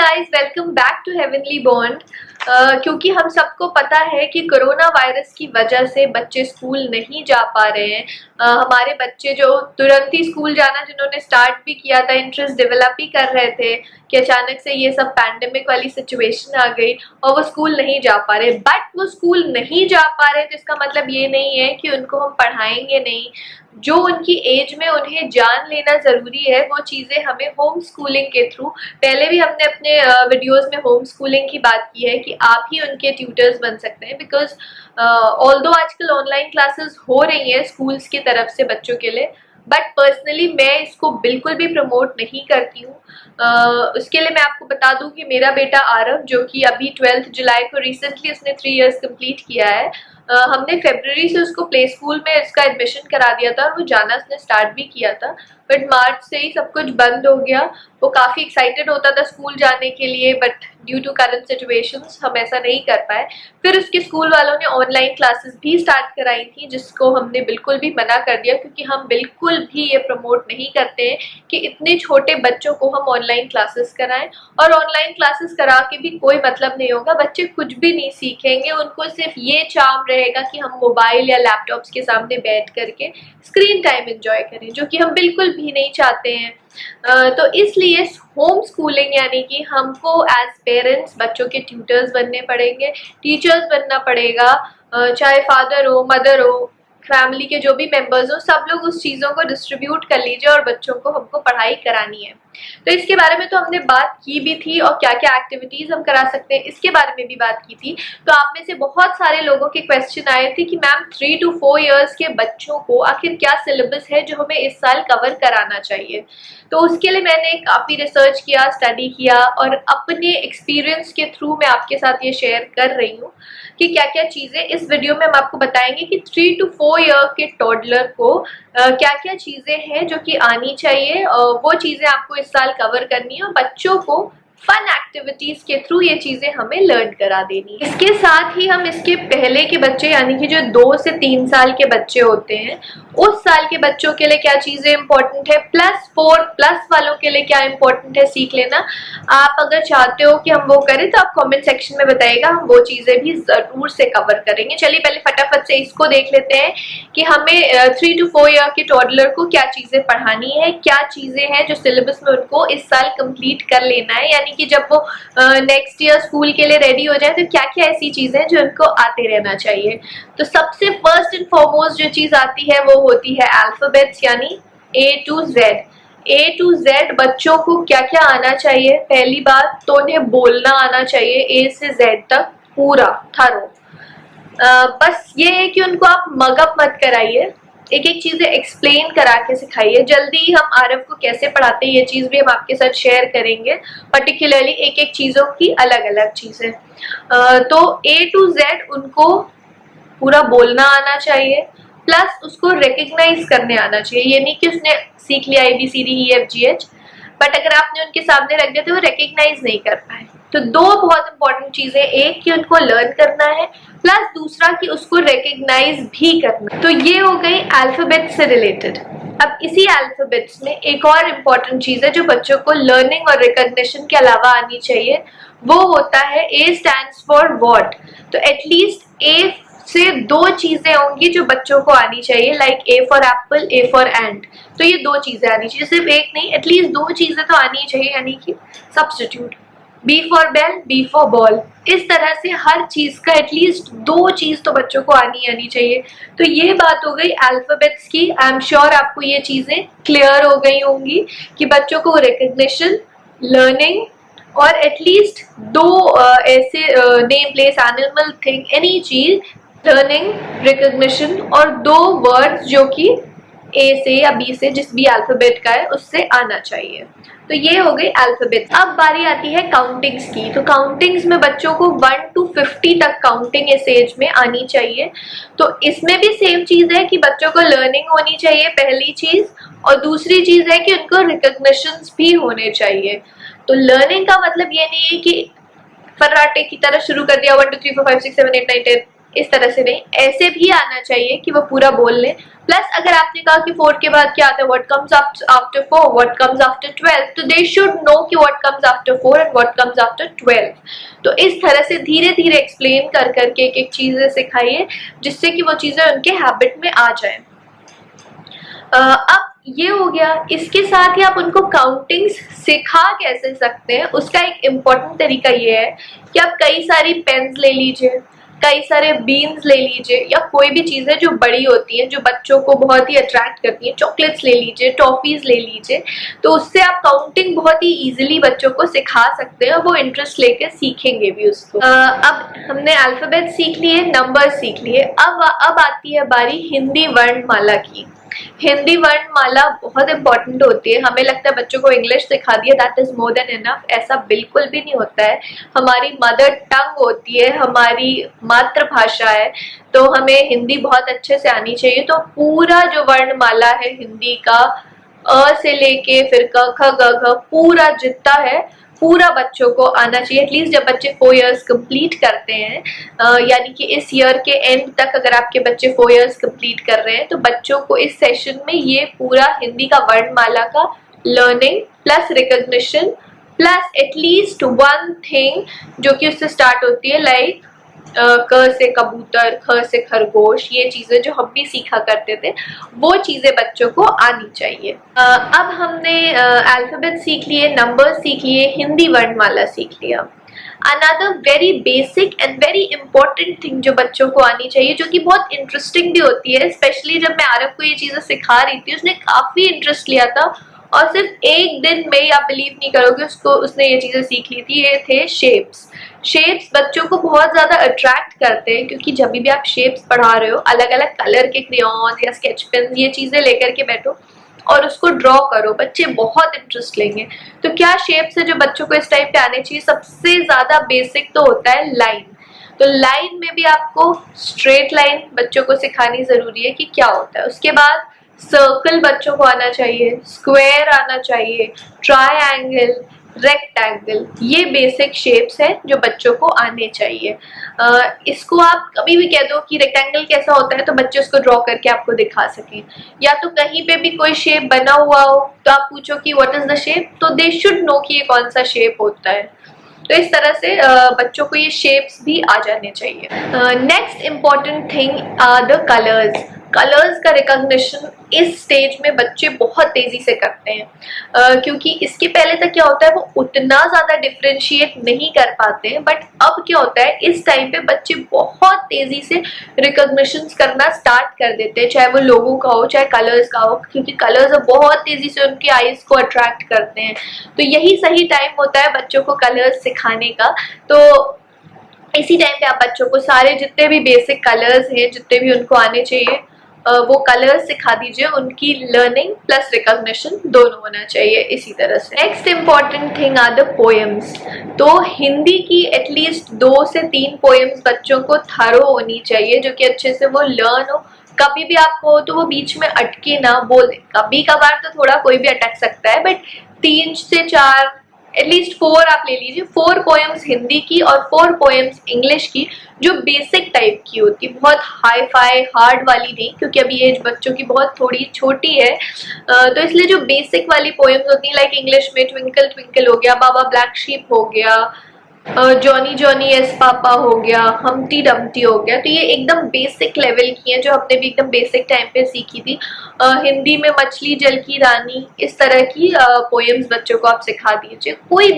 Guys, welcome back to heavenly bond. क्योंकि हम सबको पता है कि कोरोना वायरस की वजह से बच्चे स्कूल नहीं जा पा रहे हैं। हमारे बच्चे जो तुरंत ही स्कूल जाना जिन्होंने स्टार्ट भी किया था, इंटरेस्ट डेवलप ही कर रहे थे कि अचानक से ये सब पैंडेमिक वाली सिचुएशन आ गई और वो स्कूल नहीं जा पा रहे। बट वो स्कूल नहीं जा पा रहे तो इसका मतलब ये नहीं है कि उनको हम पढ़ाएंगे नहीं। जो उनकी एज में उन्हें जान लेना ज़रूरी है वो चीज़ें हमें होम स्कूलिंग के थ्रू, पहले भी हमने अपने वीडियोस में होम स्कूलिंग की बात की है कि आप ही उनके ट्यूटर्स बन सकते हैं। बिकॉज ऑल्दो आजकल ऑनलाइन क्लासेस हो रही हैं स्कूल्स की तरफ से बच्चों के लिए, बट पर्सनली मैं इसको बिल्कुल भी प्रमोट नहीं करती हूँ। उसके लिए मैं आपको बता दूं कि मेरा बेटा आरव, जो कि अभी 12 जुलाई को रिसेंटली उसने 3 इयर्स कंप्लीट किया है, हमने फरवरी से उसको प्ले स्कूल में इसका एडमिशन करा दिया था और वो जाना उसने स्टार्ट भी किया था। बट मार्च से ही सब कुछ बंद हो गया। वो काफ़ी एक्साइटेड होता था स्कूल जाने के लिए, but due to current situations हम ऐसा नहीं कर पाए। फिर उसके स्कूल वालों ने ऑनलाइन क्लासेस भी स्टार्ट कराई थी, जिसको हमने बिल्कुल भी मना कर दिया, क्योंकि हम बिल्कुल भी ये प्रमोट नहीं करते हैं कि इतने छोटे बच्चों को हम ऑनलाइन क्लासेस कराएं। और ऑनलाइन क्लासेस करा के भी कोई मतलब नहीं होगा, बच्चे कुछ भी नहीं सीखेंगे। उनको सिर्फ ये चार्म रहेगा कि हम मोबाइल या लैपटॉप्स के सामने बैठ करके स्क्रीन टाइम एंजॉय करें, जो कि हम बिल्कुल भी नहीं चाहते हैं। तो इसलिए होम स्कूलिंग यानी कि हमको एज पेरेंट्स बच्चों के ट्यूटर्स बनने पड़ेंगे, टीचर्स बनना पड़ेगा। चाहे फादर हो, मदर हो, फैमिली के जो भी मेंबर्स हो, सब लोग उस चीज़ों को डिस्ट्रीब्यूट कर लीजिए और बच्चों को हमको पढ़ाई करानी है। तो इसके बारे में तो हमने बात की भी थी, और क्या क्या एक्टिविटीज़ हम करा सकते हैं इसके बारे में भी बात की थी। तो आप में से बहुत सारे लोगों के क्वेश्चन आए थे कि मैम 3 to 4 इयर्स के बच्चों को आखिर क्या सिलेबस है जो हमें इस साल कवर कराना चाहिए। तो उसके लिए मैंने काफ़ी रिसर्च किया, स्टडी किया, और अपने एक्सपीरियंस के थ्रू मैं आपके साथ ये शेयर कर रही हूँ कि क्या क्या चीज़ें इस वीडियो में हम आपको बताएंगे कि 3 to 4 ईयर के टॉडलर को क्या क्या चीज़ें हैं जो कि आनी चाहिए। वो चीज़ें आपको इस साल कवर करनी है और बच्चों को फन एक्टिविटीज के थ्रू ये चीजें हमें लर्न करा देनी है। इसके साथ ही हम इसके पहले के बच्चे यानी कि जो 2 से 3 साल के बच्चे होते हैं, उस साल के बच्चों के लिए क्या चीजें इंपॉर्टेंट है, +4+ वालों के लिए क्या इंपॉर्टेंट है सीख लेना। आप अगर चाहते हो कि हम वो करें तो आप कमेंट सेक्शन में बताइएगा, हम वो चीजें भी जरूर से कवर करेंगे। चलिए पहले फटाफट से इसको देख लेते हैं कि हमें 3 to 4 ईयर के टॉडलर को क्या चीजें पढ़ानी है, क्या चीजें हैं जो सिलेबस में उनको इस साल कंप्लीट कर लेना है, यानी कि जब वो नेक्स्ट ईयर स्कूल के लिए रेडी हो जाए तो क्या क्या ऐसी चीजें हैं जो उनको आते रहना चाहिए। तो सबसे फर्स्ट एंड फॉरमोस्ट जो चीज आती है वो होती है अल्फाबेट्स, यानी A to Z। A to Z बच्चों को क्या क्या आना चाहिए। पहली बात तो उन्हें बोलना आना चाहिए A से Z तक पूरा थरो। बस ये है कि उनको आप मगअप मत कराइए, एक एक चीजें एक्सप्लेन करा के सिखाइए। जल्दी हम आरव को कैसे पढ़ाते हैं ये चीज भी हम आपके साथ शेयर करेंगे, पर्टिकुलरली एक एक चीजों की अलग अलग चीजें। तो A to Z उनको पूरा बोलना आना चाहिए, प्लस उसको रिकग्नाइज करने आना चाहिए। ये नहीं कि उसने सीख लिया ABCDEFGH, बट अगर आपने उनके सामने रख दिया तो वो रिकग्नाइज नहीं कर पाए। तो 2 बहुत इंपॉर्टेंट चीजें, एक कि उनको लर्न करना है, प्लस दूसरा कि उसको रिकग्नाइज भी करना। तो ये हो गई अल्फाबेट से रिलेटेड। अब इसी अल्फाबेट्स में एक और इम्पॉर्टेंट चीज है जो बच्चों को लर्निंग और रिकग्निशन के अलावा आनी चाहिए, वो होता है A stands for what। तो एटलीस्ट A से 2 चीजें होंगी जो बच्चों को आनी चाहिए, like A for apple, A for ant। तो ये 2 चीजें आनी चाहिए, सिर्फ एक नहीं, एटलीस्ट 2 चीजें तो आनी चाहिए, यानी कि substitute. B for bell, B for ball। इस तरह से हर चीज का एटलीस्ट 2 चीज तो बच्चों को आनी चाहिए। तो ये बात हो गई अल्फाबेट्स की। आई एम श्योर आपको ये चीजें क्लियर हो गई होंगी कि बच्चों को रिकग्निशन, लर्निंग और एटलीस्ट 2 ऐसे name place, animal, thing, any चीज, लर्निंग, रिकग्निशन और 2 वर्ड्स जो कि A से या B से जिस भी अल्फाबेट का है उससे आना चाहिए। तो ये हो गई अल्फाबेट। अब बारी आती है काउंटिंग्स की। तो काउंटिंग्स में बच्चों को 1 to 50 तक काउंटिंग इस एज में आनी चाहिए। तो इसमें भी सेम चीज है कि बच्चों को लर्निंग होनी चाहिए पहली चीज, और दूसरी चीज है कि उनको रिकग्निशंस भी होने चाहिए। तो लर्निंग का मतलब ये नहीं है कि फर्राटे की तरह शुरू कर दिया 1 2 3 4 5 6 7 8 9 10 इस तरह से नहीं, ऐसे भी आना चाहिए कि वो पूरा बोल लें। प्लस अगर आपने कहा कि 4 के बाद क्या आता है, what comes after 4, what comes after 12, तो दे शुड नो कि what comes after 4 and what comes after 12। तो इस तरह से धीरे धीरे एक्सप्लेन कर करके एक एक चीजें सिखाइए, जिससे कि वो चीजें उनके हैबिट में आ जाए। अब ये हो गया। इसके साथ ही आप उनको काउंटिंग्स सिखा कैसे सकते हैं, उसका एक इम्पॉर्टेंट तरीका ये है कि आप कई सारी पेन्स ले लीजिए, कई सारे बीन्स ले लीजिए, या कोई भी चीजें जो बड़ी होती हैं, जो बच्चों को बहुत ही अट्रैक्ट करती हैं, चॉकलेट्स ले लीजिए, टॉफीज ले लीजिए। तो उससे आप काउंटिंग बहुत ही इजीली बच्चों को सिखा सकते हैं और वो इंटरेस्ट लेकर सीखेंगे भी उसको। अब हमने अल्फाबेट सीख लिए, नंबर सीख लिए, अब आती है बारी हिंदी वर्णमाला की। हिंदी वर्णमाला बहुत इंपॉर्टेंट होती है। हमें लगता है बच्चों को इंग्लिश सिखा दिया, that is more than enough. ऐसा बिल्कुल भी नहीं होता है। हमारी मदर टंग होती है, हमारी मातृभाषा है, तो हमें हिंदी बहुत अच्छे से आनी चाहिए। तो पूरा जो वर्णमाला है हिंदी का, अ से लेके फिर क ख ग घ, पूरा जितना है पूरा बच्चों को आना चाहिए। एटलीस्ट जब बच्चे 4 इयर्स कंप्लीट करते हैं, यानी कि इस ईयर के एंड तक अगर आपके बच्चे 4 इयर्स कंप्लीट कर रहे हैं, तो बच्चों को इस सेशन में ये पूरा हिंदी का वर्णमाला का learning plus recognition plus at least one thing जो कि उससे स्टार्ट होती है, लाइक क से कबूतर, ख से खरगोश, ये चीजें जो हम भी सीखा करते थे, वो चीजें बच्चों को आनी चाहिए। अब हमने अल्फाबेट सीख लिए, नंबर सीख लिए, हिंदी वर्णमाला सीख लिया। Another very basic and very important thing जो बच्चों को आनी चाहिए, जो कि बहुत इंटरेस्टिंग भी होती है, स्पेशली जब मैं आरव को ये चीजें सिखा रही थी, उसने काफी इंटरेस्ट लिया था और सिर्फ एक दिन में ही आप बिलीव नहीं करोगे उसने ये चीजें सीख ली थी। ये थे शेप्स। शेप्स बच्चों को बहुत ज्यादा अट्रैक्ट करते हैं, क्योंकि जब भी आप शेप्स पढ़ा रहे हो, अलग अलग कलर के क्रेयॉन या स्केच पेन, ये चीजें लेकर के बैठो और उसको ड्रॉ करो, बच्चे बहुत इंटरेस्ट लेंगे। तो क्या शेप्स है जो बच्चों को इस टाइम पे आने चाहिए? सबसे ज्यादा बेसिक तो होता है लाइन। तो लाइन में भी आपको स्ट्रेट लाइन बच्चों को सिखानी जरूरी है कि क्या होता है। उसके बाद सर्कल बच्चों को आना चाहिए, स्क्वायर आना चाहिए, ट्रायंगल, रेक्टेंगल, ये बेसिक शेप्स हैं जो बच्चों को आने चाहिए। इसको आप कभी भी कह दो कि रेक्टेंगल कैसा होता है, तो बच्चे उसको ड्रॉ करके आपको दिखा सकें। या तो कहीं पे भी कोई शेप बना हुआ हो तो आप पूछो कि व्हाट इज द शेप, तो दे शुड नो कि ये कौन सा शेप होता है। तो इस तरह से बच्चों को ये शेप्स भी आ जाने चाहिए। Next important thing are the colours. Colours का रिकॉग्निशन इस स्टेज में बच्चे बहुत तेजी से करते हैं, क्योंकि इसके पहले तक क्या होता है, वो उतना ज्यादा डिफ्रेंशिएट नहीं कर पाते हैं। बट अब क्या होता है, इस टाइम पे बच्चे बहुत तेजी से रिकॉग्निशन करना स्टार्ट कर देते हैं, चाहे वो लोगों का हो चाहे कलर्स का हो, क्योंकि कलर्स बहुत तेजी से उनकी आईज को अट्रैक्ट करते हैं। तो यही सही टाइम होता है बच्चों को कलर्स सिखाने का। तो इसी टाइम पे आप बच्चों को सारे जितने भी बेसिक कलर्स हैं, जितने भी उनको आने चाहिए, वो कलर्स सिखा दीजिए। उनकी लर्निंग प्लस रिकॉग्निशन दोनों होना चाहिए इसी तरह से। Next important thing are the poems. तो हिंदी की एटलीस्ट 2 से 3 पोएम्स बच्चों को थरो होनी चाहिए, जो कि अच्छे से वो लर्न हो। कभी भी आपको तो वो बीच में अटके ना, बोल दे। कभी कभार तो थोड़ा कोई भी अटक सकता है, बट 3 से 4 एटलीस्ट 4 आप ले लीजिए। 4 पोएम्स हिंदी की और 4 पोएम्स इंग्लिश की, जो बेसिक टाइप की होती है, बहुत हाई फाई हार्ड वाली नहीं, क्योंकि अभी एज बच्चों की बहुत थोड़ी छोटी है। तो इसलिए जो बेसिक वाली पोएम्स होती हैं, लाइक इंग्लिश में ट्विंकल ट्विंकल हो गया, बाबा ब्लैक शीप हो गया, जॉनी जॉनी एस पापा हो गया, हमटी डमटी हो गया, तो ये एकदम बेसिक लेवल की हैं, जो हमने भी एकदम बेसिक टाइम पे सीखी थी। हिंदी में मछली जल की रानी, इस तरह की पोएम्स बच्चों को आप सिखा दीजिए। कोई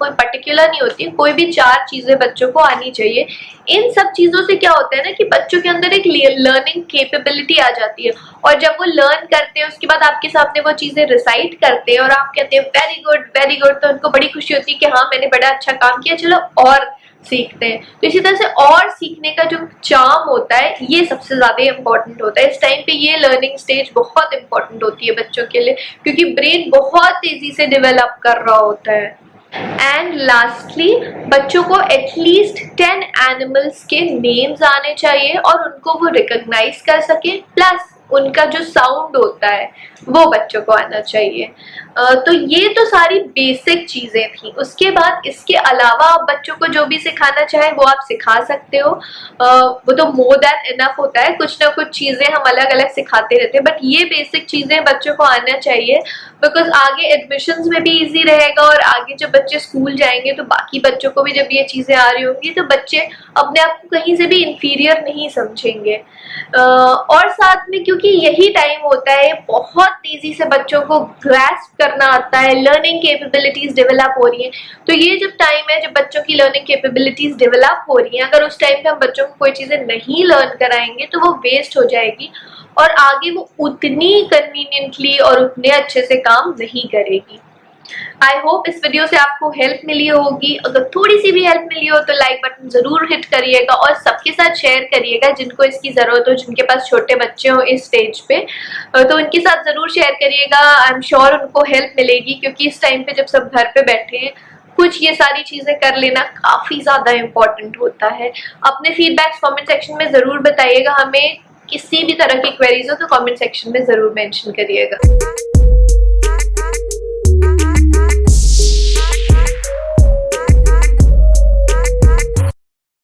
पर्टिकुलर नहीं होती, कोई भी 4 चीजें बच्चों को आनी चाहिए। इन सब चीजों से क्या होता है ना, कि बच्चों के अंदर एक लर्निंग कैपेबिलिटी आ जाती है, और जब वो लर्न करते हैं उसके बाद आपके सामने वो चीजें रिसाइट करते हैं और आप कहते हैं वेरी गुड, तो उनको बड़ी खुशी होती है कि हाँ मैंने बड़ा अच्छा काम किया, चलो और सीखते हैं। तो इसी तरह से और सीखने का जो चार्म होता है, ये सबसे ज्यादा इम्पोर्टेंट होता है। इस टाइम पे ये लर्निंग स्टेज बहुत इंपॉर्टेंट होती है बच्चों के लिए, क्योंकि ब्रेन बहुत तेजी से डेवलप कर रहा होता है। एंड लास्टली, बच्चों को एटलीस्ट 10 एनिमल्स के नेम्स आने चाहिए और उनको वो रिकॉग्नाइज कर सके, प्लस उनका जो साउंड होता है वो बच्चों को आना चाहिए। तो ये तो सारी बेसिक चीजें थी। उसके बाद इसके अलावा आप बच्चों को जो भी सिखाना चाहे वो आप सिखा सकते हो, वो तो मोर देन इनफ होता है। कुछ ना कुछ चीजें हम अलग अलग सिखाते रहते हैं, बट ये बेसिक चीजें बच्चों को आना चाहिए, बिकॉज आगे एडमिशन्स में भी इजी रहेगा और आगे जब बच्चे स्कूल जाएंगे तो बाकी बच्चों को भी जब ये चीजें आ रही होंगी तो बच्चे अपने आप को कहीं से भी इंफीरियर नहीं समझेंगे। और साथ में क्योंकि यही टाइम होता है बहुत तेजी से बच्चों को ग्रास्प करना आता है, लर्निंग कैपेबिलिटीज डेवलप हो रही है, तो ये जब टाइम है जब बच्चों की लर्निंग कैपेबिलिटीज डेवलप हो रही है, अगर उस टाइम पे हम बच्चों को कोई चीजें नहीं लर्न कराएंगे तो वो वेस्ट हो जाएगी और आगे वो उतनी कन्वीनियंटली और उतने अच्छे से काम नहीं करेगी। आई होप इस वीडियो से आपको हेल्प मिली होगी। अगर थोड़ी सी भी हेल्प मिली हो तो लाइक बटन जरूर हिट करिएगा और सबके साथ शेयर करिएगा जिनको इसकी जरूरत हो, जिनके पास छोटे बच्चे हो इस स्टेज पे, तो उनके साथ जरूर शेयर करिएगा। आई एम श्योर उनको हेल्प मिलेगी, क्योंकि इस टाइम पे जब सब घर पे बैठे हैं कुछ ये सारी चीजें कर लेना काफी ज्यादा इम्पोर्टेंट होता है। अपने फीडबैक्स कमेंट सेक्शन में जरूर बताइएगा। हमें किसी भी तरह की क्वेरीज हो तो कमेंट सेक्शन में जरूर मेंशन करिएगा।